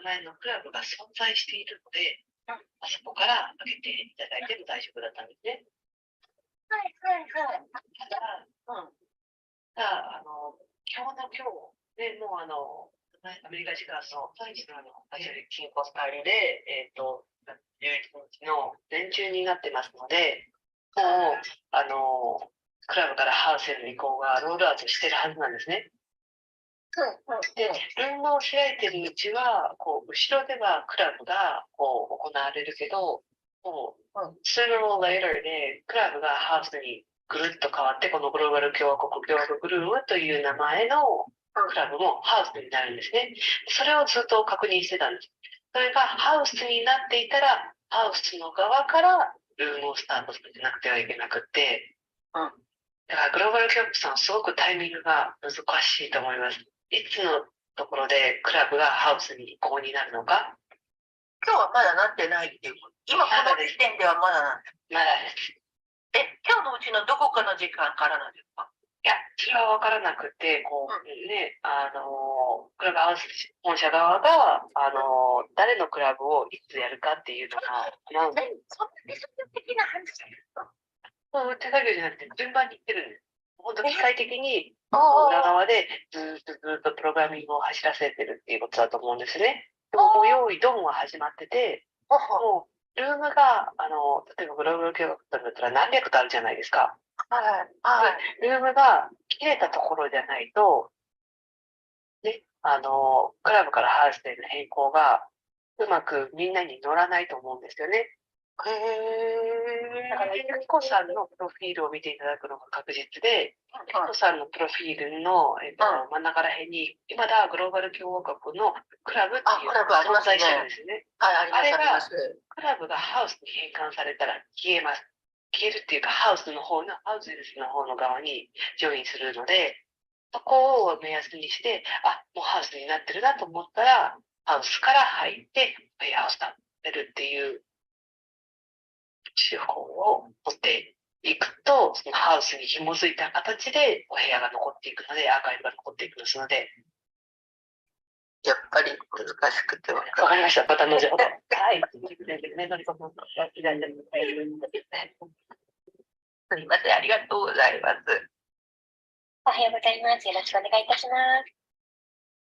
名前のクラブが存在しているので、そこから開けていただいても大丈夫だったんですね。はいはいはい。ただ、今日の今日でもうアメリカ時間の3時の進行スタイルで、11日の前中になってますので、もう、クラブからハウスへの移行がロールアウトしてるはずなんですね。で、ルームを開いてるうちは、後ろではクラブが行われるけど、sooner or later でクラブがハウスにぐるっと変わって、このグローバル共和国グルームという名前のクラブもハウスになるんですね。それをずっと確認してたんです。それがハウスになっていたら、ハウスの側からルームをスタートさせなくてはいけなくて、だからグローバルキャンプさん、すごくタイミングが難しいと思います。いつのところでクラブがハウスに移行になるのか。今日はまだなってないっていうこと。今この時点ではまだなんです。まだです。今日のうちのどこかの時間からなんですか？いや、それは分からなくて、クラブハウス本社側が、誰のクラブをいつやるかっていうのが、そんな理想的な話ですか？手作業じゃなくて順番にいってるんです。本当機械的に裏側でずっとプログラミングを走らせてるっていうことだと思うんですね。でももう用意ドンは始まってて、もうルームが例えばグローバル教学だったら何百とあるじゃないですか。ルームが切れたところじゃないと、ね、クラブからハウスへの変更がうまくみんなに乗らないと思うんですよね。だから、ゆきこさんのプロフィールを見ていただくのが確実で、ゆきこさんのプロフィールの、真ん中ら辺に、今だグローバル共和国のクラブっていうのが存在してるんですよね。あれが、クラブがハウスに変換されたら消えます。消えるっていうか、ハウスの方の側にジョインするので、そこを目安にして、もうハウスになってるなと思ったら、ハウスから入って、ウェアハウスになってるっていう手法を持っていくと、そのハウスに紐づいた形でお部屋が残っていくので、アーカイブが残っていくので、やっぱり難しくてわかりました。また後ほど。はい。すみません、ありがとうございます。おはようございます。よろしくお願いいたします。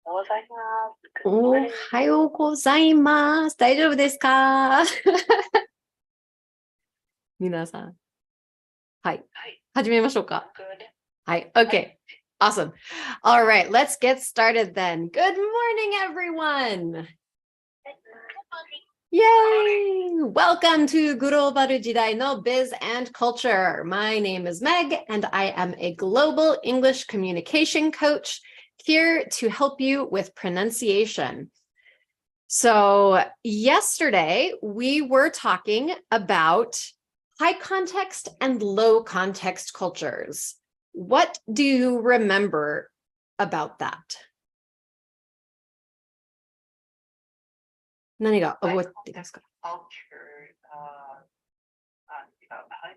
おはようございます。おはようございます。大丈夫ですか？皆さん。はい。始めましょうか。はい。Okay. Awesome. All right. Let's get started then. Good morning, everyone. Yay! Welcome to Global Jidai no Biz and Culture. My name is Meg, and I am a global English communication coach here to help you with pronunciation. So yesterday, we were talking about high context and low context cultures. What do you remember about that? 何が覚えていますか？ High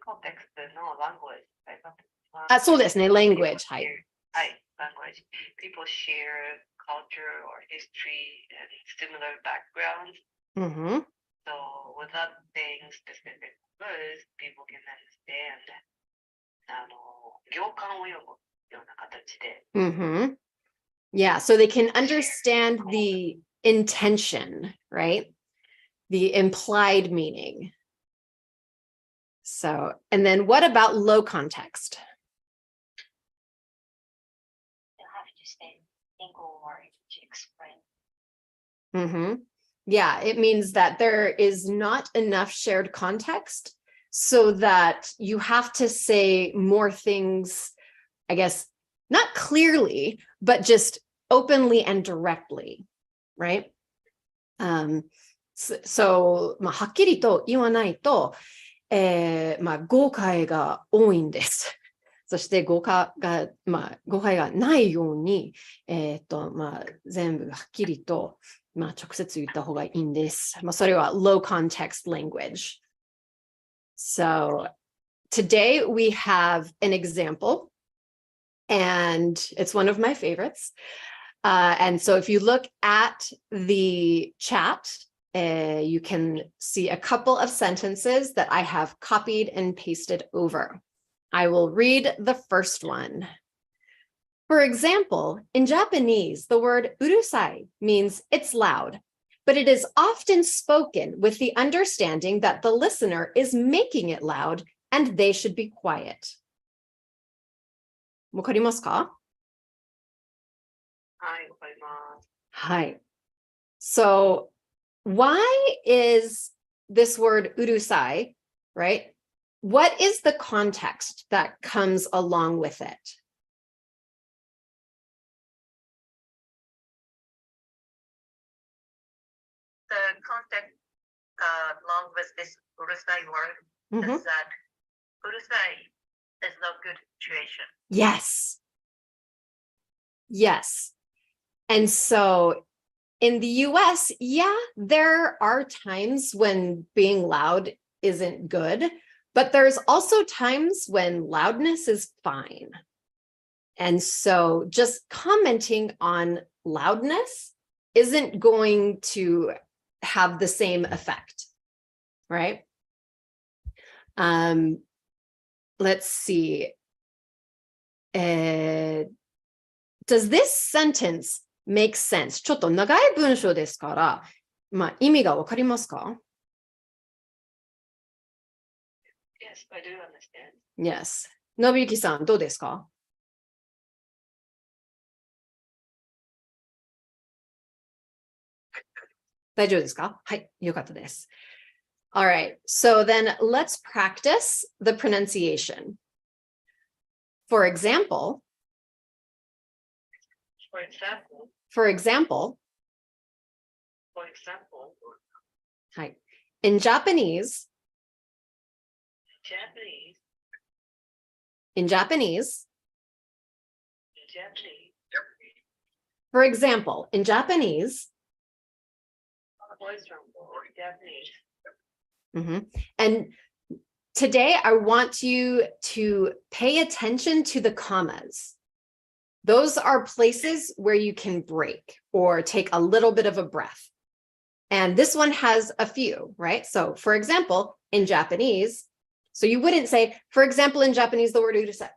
context の language。そうですね、language。はい。language. People share culture or history and similar backgrounds. So without saying specific words, people can understand. 行間を読むような形で。Yeah, so they can understand the intention, right? The implied meaning. So, and then what about low context? You have to say single word to explain. Yeah, it means that there is not enough shared context so that you have to say more things, I guess, not clearly, but just openly and directly, right? So, はっきりと言わないと、誤解が多いんです。そして誤解がないように、全部はっきりと、直接言った方がいいんです。それは low context language. So today we have an example, and it's one of my favorites. And so if you look at the chat, you can see a couple of sentences that I have copied and pasted over. I will read the first one. For example, in Japanese, the word urusai means it's loud, but it is often spoken with the understanding that the listener is making it loud and they should be quiet. わかりますか? はい、わかります。Hi. So why is this word urusai, right? What is the context that comes along with it? The context along with this urusai word Mhm. is that urusai is not good situation. Yes. Yes. And so in the US, yeah, there are times when being loud isn't good, but there's also times when loudness is fine. And so just commenting on loudness isn't going to have the same effect, right? Let's see. Does this sentence make sense? ちょっと長い文章ですから、意味がわかりますか? Yes, I do understand. Yes. のびゆきさん、どうですか? 大丈夫ですか? はい、よかったです。All right, so then let's practice the pronunciation. For example, For example, for example, hi, in Japanese, in Japanese, for example, in Japanese, and today I want you to pay attention to the commas. Those are places where you can break or take a little bit of a breath. And this one has a few, right? So for example, in Japanese, so you wouldn't say, for example, in Japanese, the word urusai.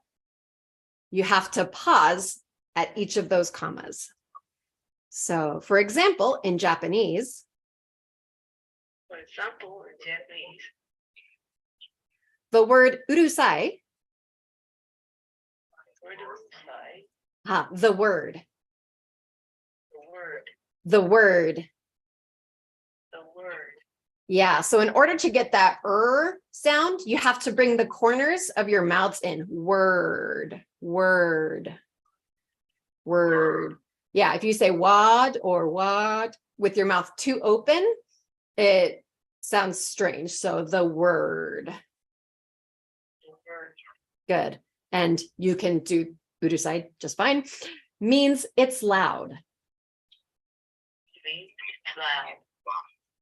You have to pause at each of those commas. So for example, in Japanese, the word urusai, the word. Yeah, so in order to get that sound, you have to bring the corners of your mouths in. Word. Yeah, if you say wad or wad with your mouth too open, it sounds strange. So the word. Good. And you can do urusai just fine. Means it's loud.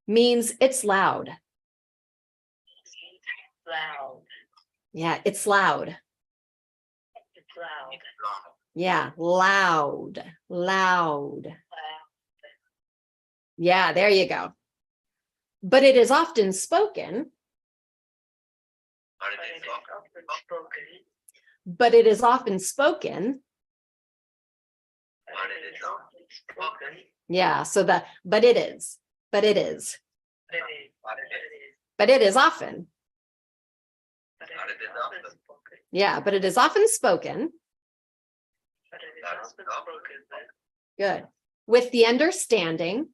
Means it's loud. Yeah, it's loud. Yeah, loud. Yeah, there you go. But it is often spoken. But it is often spoken. Yeah, so but it is often. Yeah, but it is often spoken. Good. With the understanding.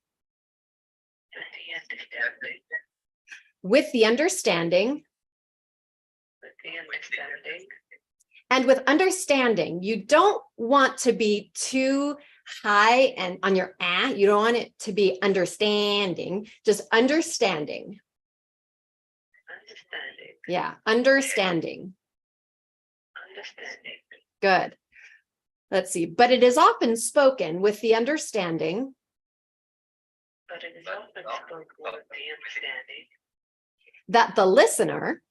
And with understanding, you don't want to be too high and on your you don't want it to be understanding, just understanding. Yeah, understanding. Good. Let's see. But it is often spoken with the understanding. That the listener.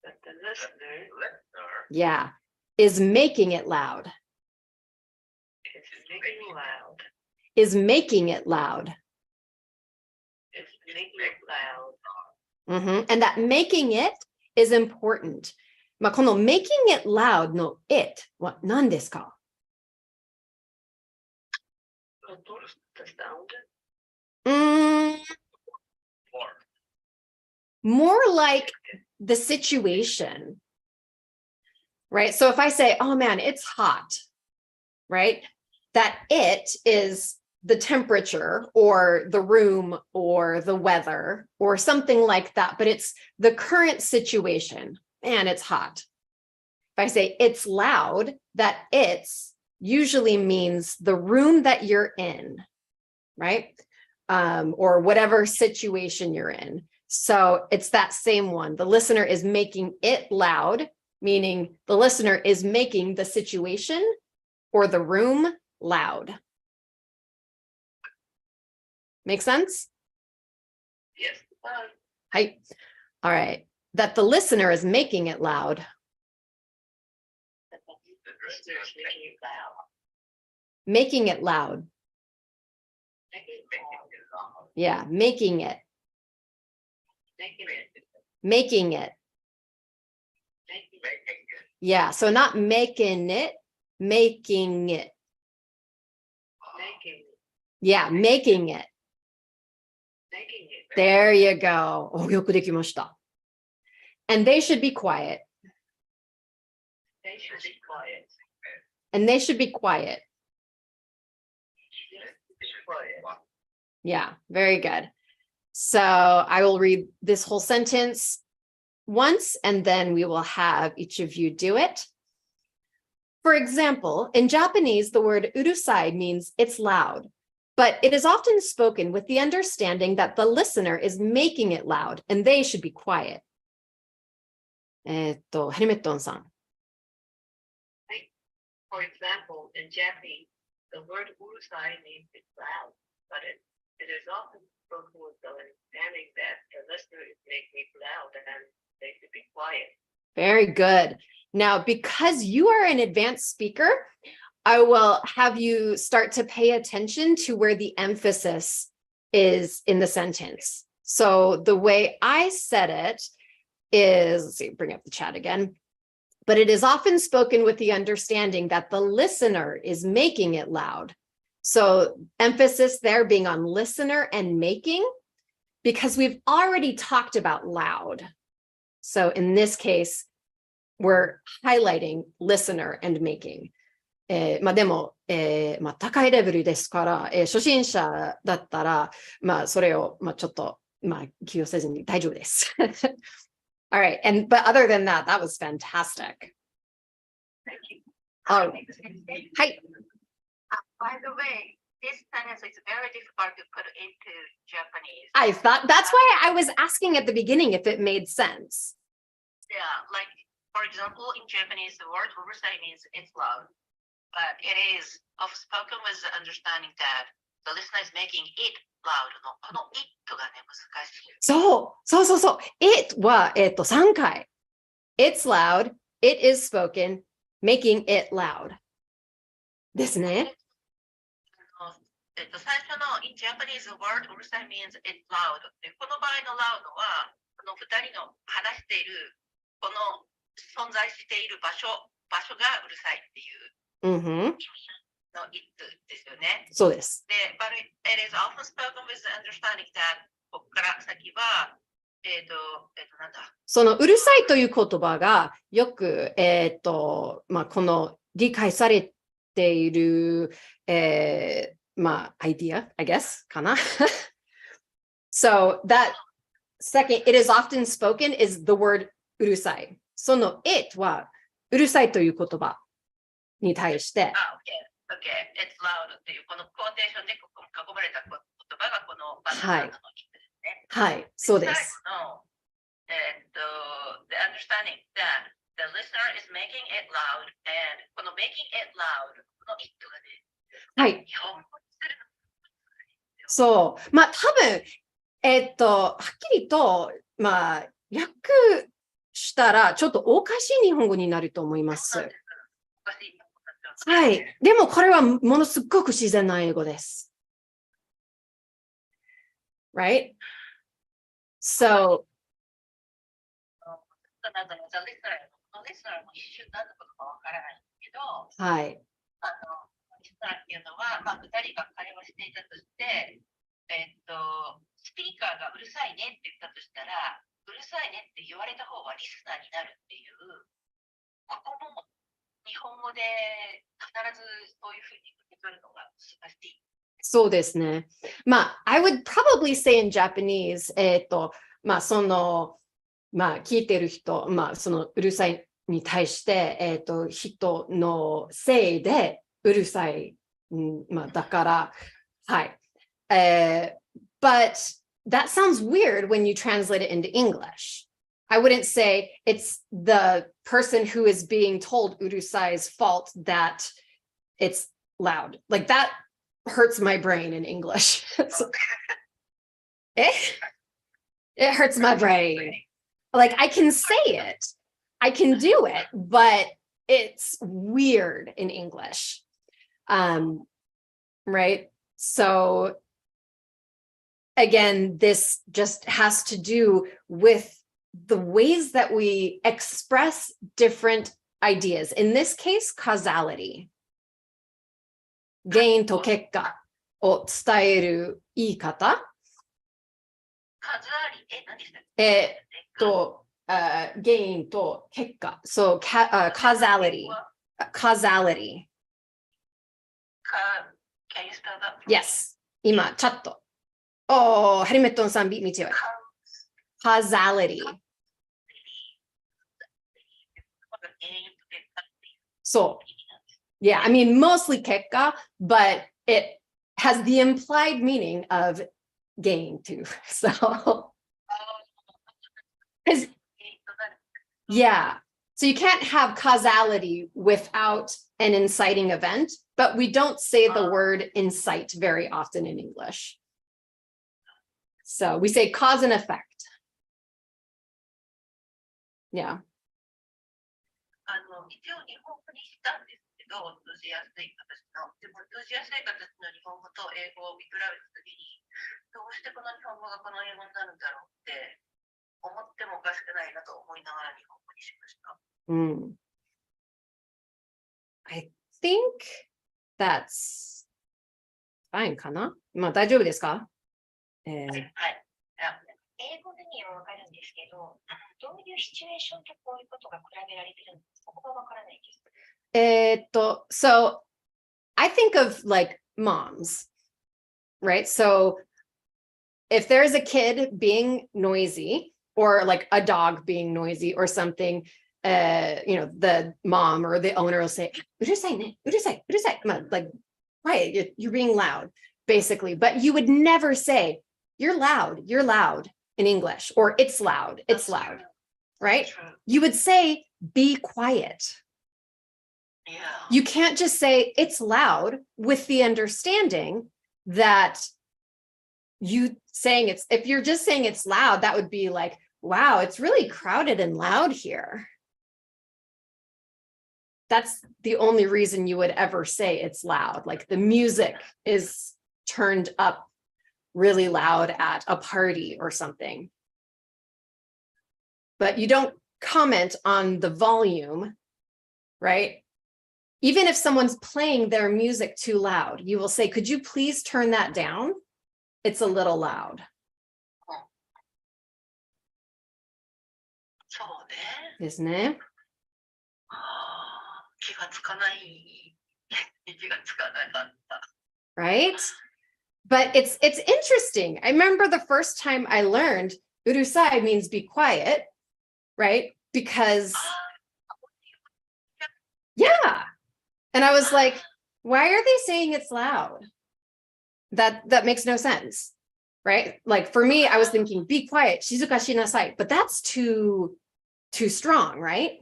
That the listener Yeah, is making it loud. is making loud. Is making it loud. Is making it loud. And that making it is important. まあ、この making it loud の it は何ですか？ The sound. More like the situation, right? So if I say, oh man, it's hot, right? That it is the temperature or the room or the weather or something like that, but it's the current situation. Man, it's hot. If I say it's loud, that it's usually means the room that you're in, right? Or whatever situation you're in. So it's that same one. The listener is making it loud, meaning the listener is making the situation or the room loud. Make sense? Yes. Hi. All right. That the listener is making it loud. The listener is making it loud. Making it loud. Making it loud. Yeah, making it. Making it. Making it. Making it. Yeah, so not making it, making it. Making it. Yeah, making it. Making it. There you go. お、よくできました。And they should be quiet. They should be quiet. And they should be quiet. Quiet. Yeah, very good. So I will read this whole sentence once, and then we will have each of you do it. For example, in Japanese, the word urusai means it's loud, but it is often spoken with the understanding that the listener is making it loud and they should be quiet. ヘルメットンさん。 For example, in Japanese, the word urusai means it's loud, but it is often spoken with the understanding that the listener is making it loud and they should be quiet. Very good. Now, because you are an advanced speaker, I will have you start to pay attention to where the emphasis is in the sentence. So the way I said it is, let's see, bring up the chat again. But it is often spoken with the understanding that the listener is making it loud. So emphasis there being on listener and making, because we've already talked about loud. So in this case, we're highlighting listener and making. まあでも、まあ高いレベルですから、初心者だったら、まあそれを、まあちょっと、まあ気をせずに大丈夫です。All right, but other than that, that was fantastic. Thank you. Oh, hi. By the way, this sentence is very difficult to put into Japanese. I thought that's why I was asking at the beginning if it made sense. Yeah, like for example, in Japanese, the word urusai means it's loud, but it is often spoken with the understanding that the listener is making it loud. この it がね、難しい。そう。It は、3回。It's loud, it is spoken, making it loud. ですね。最初の in Japanese, the word urusai means it's loud. でこの場合の loud は、この2人の話している、この存在している場所がうるさいっていうの it ですよね。そうです。で、but it is often spoken with the understanding that ここから先は、なんだ。そのうるさいという言葉がよく、まあ、この理解されている、まあ、idea, I guess, かな。So that second, it is often spoken is the word うるさい。その it はうるさいという言葉に対して。OK, it's loud っていうこのコーテーションで囲まれた言葉がこのバナナのですね。はい、そうです。The understanding that the listener is making it loud and この making it loud この it がね、はい。そう。まあ多分、はっきりと、まあ、訳したら、ちょっとおかしい日本語になると思いまそうなんす。です。おかしい日本語になっちゃうんですはい。でもこれはものすごく自然な英語です。Right? So, なんかザ・レスラーも一瞬何のことかわからないんですけど、はい。リスナーっていうのは、2人が会話していたとして、スピーカーがうるさいねって言ったとしたら、うるさいねって言われた方がリスナーになるっていう、ここも日本語で必ずそういうふうに受け取るのが難しい。そうですね。まあ、I would probably say in Japanese, まあ、まあ、聞いてる人、まあ、そのうるさいに対して、人のせいでうるさい、まあ、だから、はい。But that sounds weird when you translate it into English. I wouldn't say it's the person who is being told urusai's fault that it's loud. Like that hurts my brain in English. It hurts my brain. Like I can say it, I can do it, but it's weird in English. Right? So again, this just has to do with the ways that we express different ideas. In this case, causality. 原因と結果を伝える言い方。数あり、何でしたっけ原因と結果。So, causality. Causality. Can you spell that? Yes. 今、チャット。Oh, ハリメットンさん、見てよ。Causality. So, yeah, I mean, mostly 結果, but it has the implied meaning of gain too. So, yeah. So you can't have causality without an inciting event, but we don't say the word incite very often in English. So we say cause and effect. Yeah. 一応日本語にしたんですけど、通じやすい形の。でも通じやすい形の日本語と英語を見比べたときに、どうしてこの日本語がこの英語になるんだろうって思ってもおかしくないなと思いながら日本語にしました。I think that's fine かな？まあ大丈夫ですか？はい。英語でにはわかるんですけど、どういうシチュエーションとこういうことが比べられてるんですか？ここがわからないです。So I think of like moms, right? So if there's a kid being noisy or like a dog being noisy or something, the mom or the owner will say, うるさいね, うるさい, うるさい. Like, right, you're being loud, basically. But you would never say, you're loud in English, or it's loud, right? You would say, be quiet. Yeah. You can't just say it's loud with the understanding that if you're just saying it's loud, that would be like, wow, it's really crowded and loud here. That's the only reason you would ever say it's loud. Like the music is turned up really loud at a party or something. But you don't comment on the volume, right? Even if someone's playing their music too loud, you will say, could you please turn that down? It's a little loud. そうね。ですね。気がつかない。気がつかなかった。Right? But it's interesting. I remember the first time I learned urusai means be quiet, right? Because yeah. And I was like, why are they saying it's loud? That makes no sense. Right? Like for me, I was thinking, be quiet, shizuka shinasai, but that's too strong, right?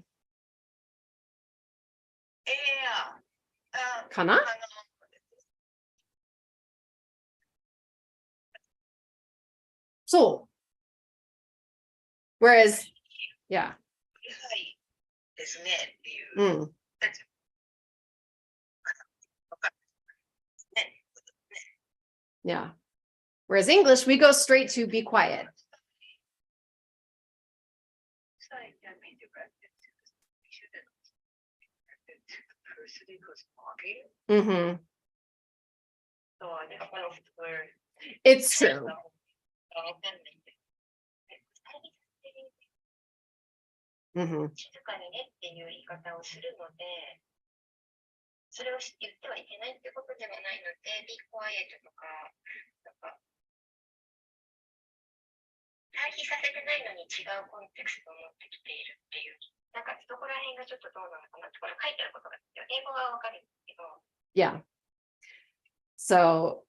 Yeah. Kana? So, whereas, yeah. いですねっていう。Mm, ね yeah. Whereas English, we go straight to be quiet. Sign can be directed to the student, directed to the person who's talking. Mhm. So I don't know where. It's true. わかんないんでMhm. 静かにねっていう言い方をするので、それを言ってはいけないってことではないので、be quiet とか、なんか、対比させてないのに違うコンテクストを持ってきているっていう、なんかそこら辺がちょっとどうなのかなって、これ書いてあることが、英語はわかるんですけど、Yeah. So,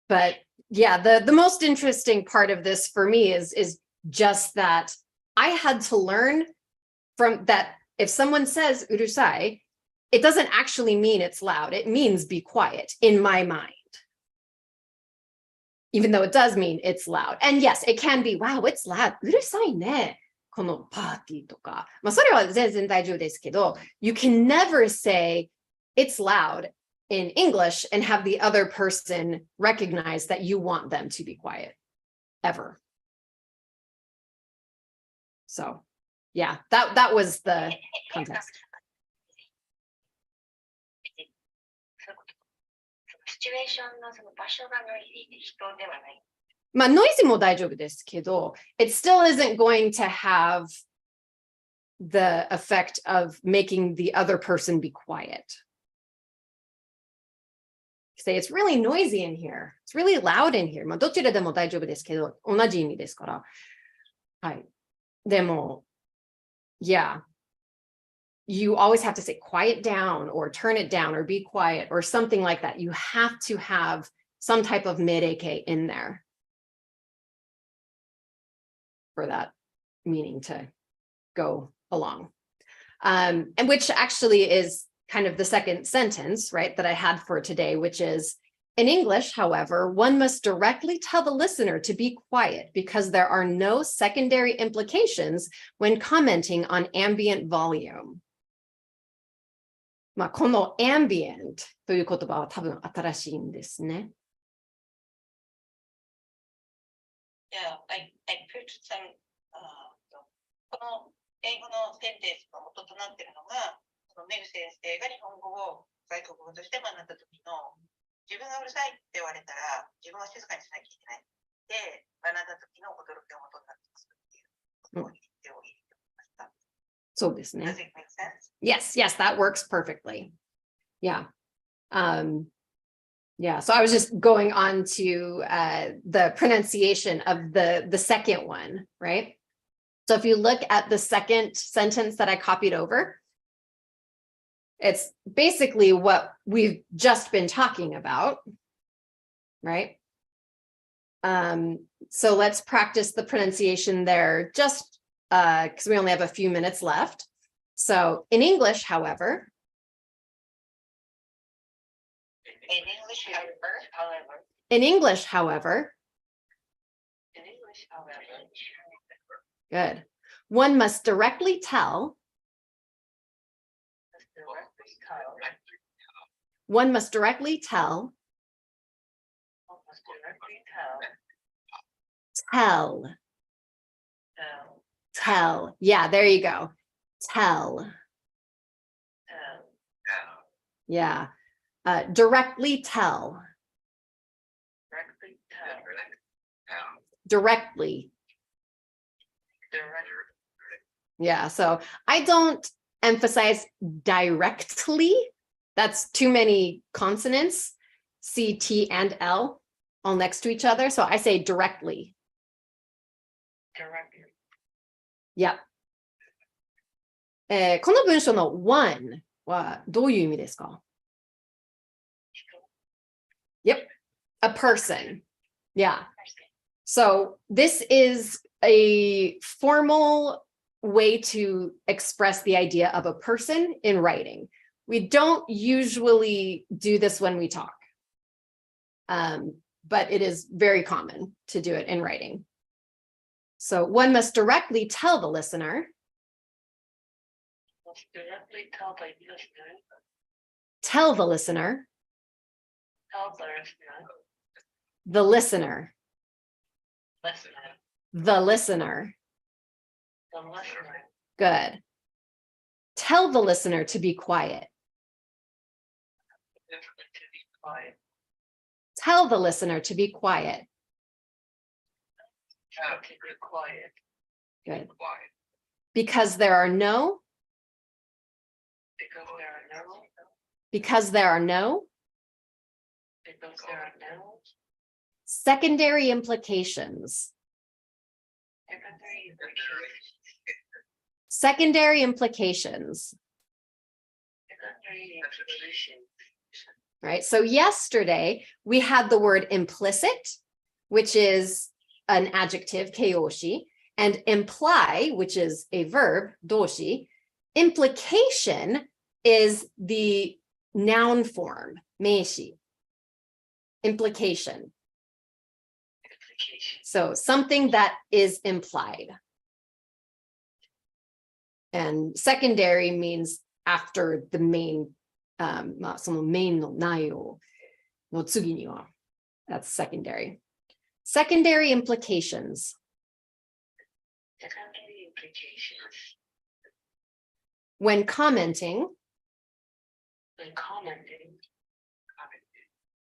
but yeah, the most interesting part of this for me is just that I had to learn from that. If someone says urusai, it doesn't actually mean it's loud. It means be quiet in my mind. Even though it does mean it's loud. And yes, it can be, wow, it's loud. うるさいね。このパーティーとか。まあ、それは全然大丈夫ですけど、you can never say it's loud in English and have the other person recognize that you want them to be quiet. Ever. So, yeah, that was the context. そういうこと。そのシチュエーションのその場所がノイズで人ではない。まあ、ノイズも大丈夫ですけど、it still isn't going to have the effect of making the other person be quiet. Say it's really noisy in here. It's really loud in here. まあ、どちらでも大丈夫ですけど、同じ意味ですから。はい。でも、yeah. You always have to say quiet down or turn it down or be quiet or something like that. You have to have some type of mid-AK in there for that meaning to go along. And which actually is kind of the second sentence, right, that I had for today, which is, in English, however, one must directly tell the listener to be quiet because there are no secondary implications when commenting on ambient volume. まあ、この ambient という言葉は多分新しいんですね。Yeah, I put some この英語のセンテンスの元となっているのが、そのメグ先生が日本語を外国語として学んだ時の自分がうるさいって言われたら自分は静かにしなきゃいけないで学んだ時の驚きの元になってますっていうことを言っておりました。そうですね。Does it make sense? Yes, yes, that works perfectly. Yeah. Yeah, so I was just going on to the pronunciation of the second one, right? So if you look at the second sentence that I copied over, it's basically what we've just been talking about, right? So let's practice the pronunciation there just because we only have a few minutes left. So in English, however. In English, however. Good. One must directly tell. One must directly tell. Tell. Yeah, there you go. Tell. Yeah. Directly tell. Directly. Yeah, so I don't emphasize directly. That's too many consonants, C, T, and L, all next to each other. So I say directly. Directly. Yeah. この文章の one はどういう意味ですか? Yep, a person. Yeah. So this is a formal way to express the idea of a person in writing. We don't usually do this when we talk, but it is very common to do it in writing. So one must directly tell the listener directly tell the listener, Tell the listener, tell the listener, the listener, listener, the listener. the listener, Good. Tell the listener to be quiet. to be quiet. Tell the listener to be quiet. To be quiet. Good. Quiet. Because there are no, Because there are no, because there are no because there are no secondary implications. secondary implications. Secondary implications, Secondary implications. right? So yesterday we had the word implicit, which is an adjective, keiyoshi, and imply, which is a verb, doshi. Implication is the noun form, meishi. Implication. Implication. So something that is implied. And secondary means after the main, そのメインの内容の次には that's secondary. Secondary implications. Secondary implications. When commenting When commenting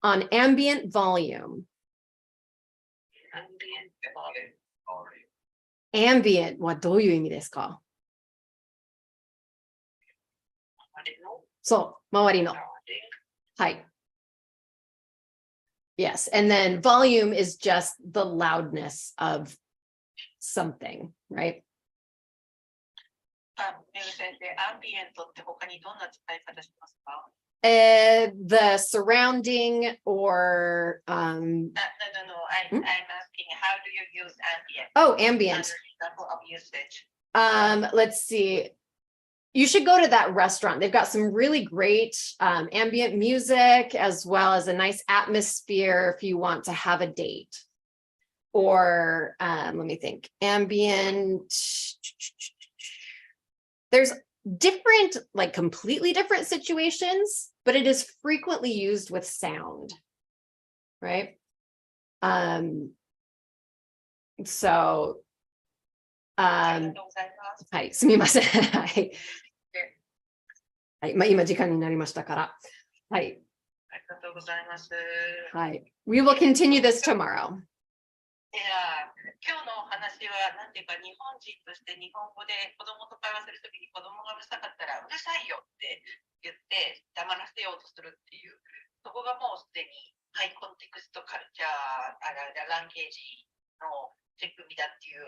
on ambient volume. ambient volume. Ambient はどういう意味ですか？そう、周りの。はい。Yes, and then volume is just the loudness of something, right? めぐ先生、アンビエントって他にどんな使い方しますか？ The surrounding or No, I'm asking, how do you use ambient? oh, ambient. Another example of usage. Let's see. You should go to that restaurant. They've got some really great ambient music as well as a nice atmosphere if you want to have a date. Or let me think, ambient. There's different, like completely different situations, but it is frequently used with sound, right? So, ありがとうございます。はい、すみません。はい。はい、まあ、今時間になりましたから。はい。ありがとうございます。はい。We will continue this tomorrow. いや、今日のお話は、なんていうか、日本人として日本語で子供と会話するときに子供がうるさかったら、うるさいよって言って黙らせようとするっていう、そこがもうすでにハイコンテクストカルチャー、ランゲージの手組みだっていう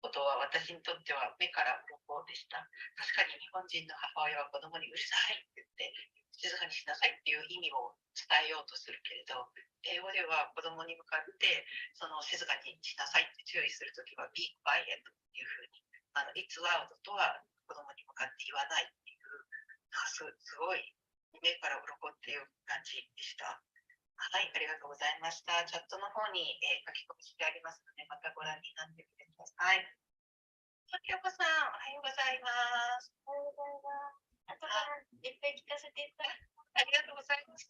ことは私にとっては目から鱗でした。確かに日本人の母親は子供にうるさいって言って静かにしなさいっていう意味を伝えようとするけれど、英語では子供に向かってその静かにしなさいって注意するときは be quiet っていうふうにit's loud とは子供に向かって言わないっていうすごい目から鱗っていう感じでした。はい、ありがとうございました。チャットの方に、書き込みしてありますので、またご覧になってみてください。きょうこさん、おはようございます。おはようございます。あとからいっぱい聞かせていただきありがとうございます。い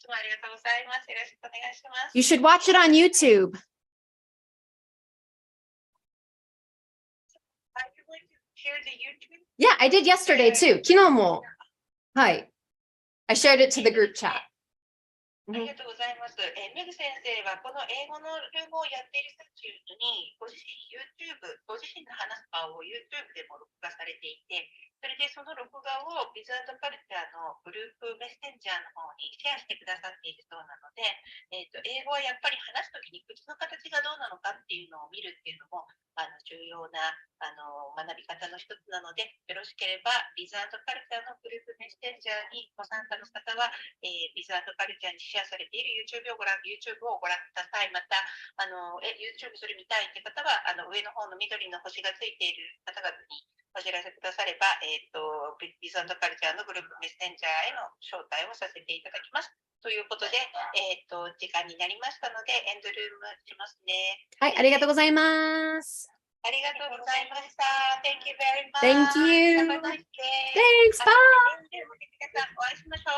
つもありがとうございます。よろしくお願いします。You should watch it on YouTube. Are you going to share the YouTube? Yeah, I did yesterday too. 昨日も。はい。I shared it to the group chat. ありがとうございます。メグ先生はこの英語のルームをやっている最中にご自身 YouTube、ご自身の話す場を YouTube でも録画されていて、それでその録画をビズ&カルチャーのグループメッセンジャーの方にシェアしてくださっているそうなので、英語はやっぱり話すときに口の形がどうなのかっていうのを見るっていうのも重要な学び方の一つなので、よろしければビズ&カルチャーのグループメッセンジャーにご参加の方は、ビズ&カルチャーにシェアされている YouTube をご覧ください。またYouTube それ見たいって方は上の方の緑の星がついている方々にお知らせくだされば、ビズ&カルチャーのグループメッセンジャーへの招待をさせていただきます。ということで、時間になりましたので、エンドルームしますね。はい、ありがとうございます。ありがとうございました。Thank you very much. Thank you. Have a nice day. Thanks. Bye. 皆さんお会いしましょう。